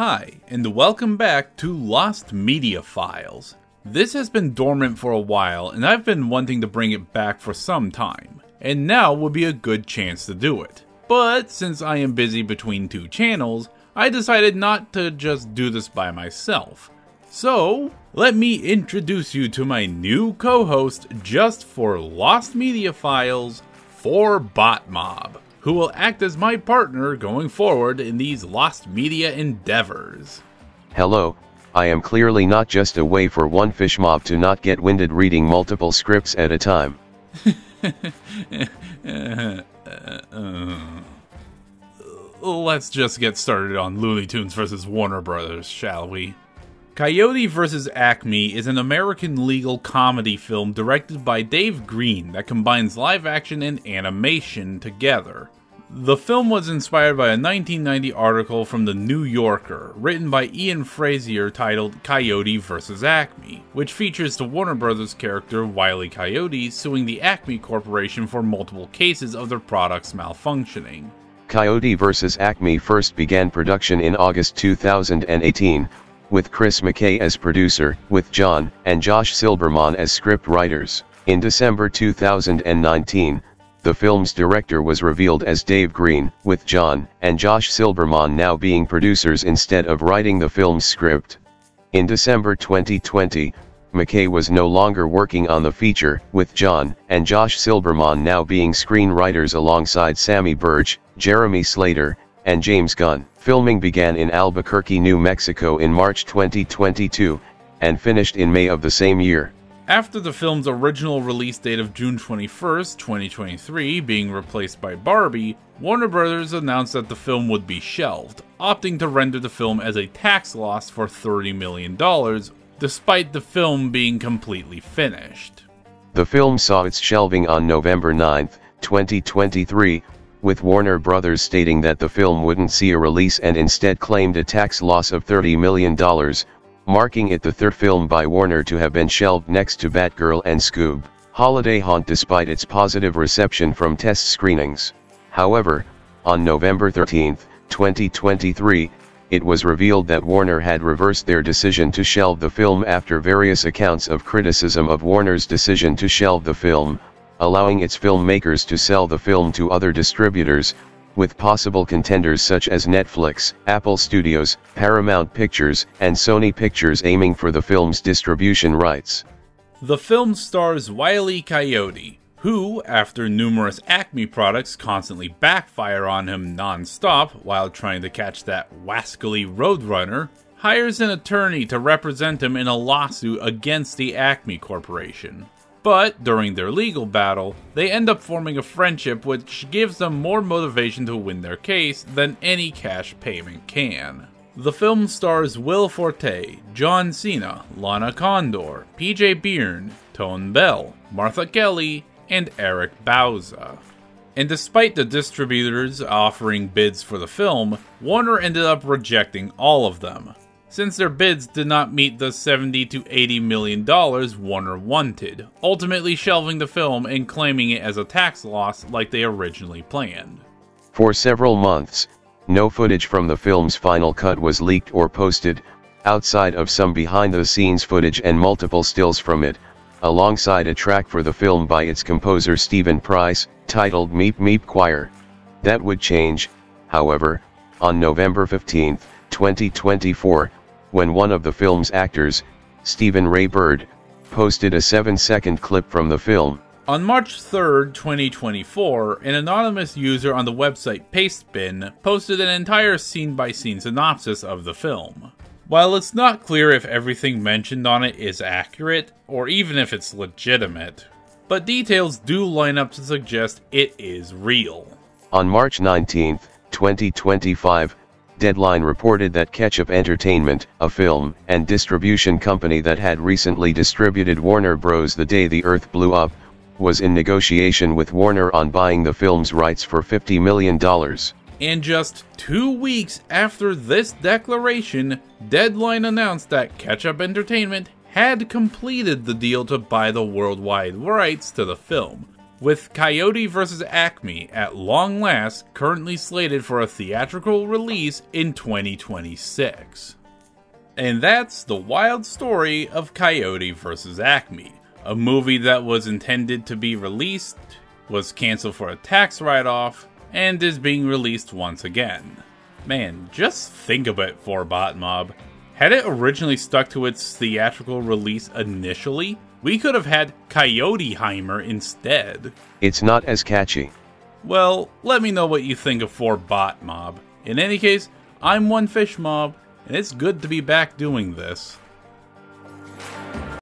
Hi, and welcome back to Lost Media Files. This has been dormant for a while, and I've been wanting to bring it back for some time, and now would be a good chance to do it. But since I am busy between two channels, I decided not to just do this by myself. So, let me introduce you to my new co-host just for Lost Media Files, 4BotMob, who will act as my partner going forward in these Lost Media endeavors. Hello, I am clearly not just a way for one fish mob to not get winded reading multiple scripts at a time. Let's just get started on Looney Tunes vs. Warner Brothers, shall we? Coyote vs. Acme is an American legal comedy film directed by Dave Green that combines live action and animation together. The film was inspired by a 1990 article from The New Yorker, written by Ian Frazier titled Coyote vs. Acme, which features the Warner Brothers character Wile E. Coyote suing the Acme Corporation for multiple cases of their products malfunctioning. Coyote vs. Acme first began production in August 2018, with Chris McKay as producer, with John and Josh Silberman as script writers. In December 2019, the film's director was revealed as Dave Green, with John and Josh Silberman now being producers instead of writing the film's script. In December 2020, McKay was no longer working on the feature, with John and Josh Silberman now being screenwriters alongside Sammy Burge, Jeremy Slater, and James Gunn. Filming began in Albuquerque, New Mexico in March 2022, and finished in May of the same year. After the film's original release date of June 21st, 2023 being replaced by Barbie, Warner Brothers announced that the film would be shelved, opting to render the film as a tax loss for $30 million, despite the film being completely finished. The film saw its shelving on November 9, 2023, with Warner Brothers stating that the film wouldn't see a release and instead claimed a tax loss of $30 million, marking it the third film by Warner to have been shelved next to Batgirl and Scoob: Holiday Haunt despite its positive reception from test screenings. However, on November 13, 2023, it was revealed that Warner had reversed their decision to shelve the film after various accounts of criticism of Warner's decision to shelve the film, allowing its filmmakers to sell the film to other distributors, with possible contenders such as Netflix, Apple Studios, Paramount Pictures, and Sony Pictures aiming for the film's distribution rights. The film stars Wile E. Coyote, who, after numerous Acme products constantly backfire on him non-stop while trying to catch that wascally Roadrunner, hires an attorney to represent him in a lawsuit against the Acme Corporation. But during their legal battle, they end up forming a friendship which gives them more motivation to win their case than any cash payment can. The film stars Will Forte, John Cena, Lana Condor, PJ Byrne, Tone Bell, Martha Kelly, and Eric Bauza. And despite the distributors offering bids for the film, Warner ended up rejecting all of them, since their bids did not meet the $70 to $80 million Warner wanted, ultimately shelving the film and claiming it as a tax loss like they originally planned. For several months, no footage from the film's final cut was leaked or posted, outside of some behind-the-scenes footage and multiple stills from it, alongside a track for the film by its composer Stephen Price, titled Meep Meep Choir. That would change, however, on November 15, 2024, when one of the film's actors, Stephen Ray Bird, posted a 7-second clip from the film. On March 3, 2024, an anonymous user on the website Pastebin posted an entire scene-by-scene synopsis of the film. While it's not clear if everything mentioned on it is accurate, or even if it's legitimate, but details do line up to suggest it is real. On March 19, 2025, Deadline reported that Ketchup Entertainment, a film and distribution company that had recently distributed Warner Bros. The Day the Earth Blew Up, was in negotiation with Warner on buying the film's rights for $50 million. And just 2 weeks after this declaration, Deadline announced that Ketchup Entertainment had completed the deal to buy the worldwide rights to the film, with Coyote vs. Acme at long last currently slated for a theatrical release in 2026. And that's the wild story of Coyote vs. Acme, a movie that was intended to be released, was cancelled for a tax write-off, and is being released once again. Man, just think of it for Bot Mob. Had it originally stuck to its theatrical release initially, we could have had Coyoteheimer instead. It's not as catchy. Well, let me know what you think of 4-Bot Mob. In any case, I'm One Fish Mob, and it's good to be back doing this.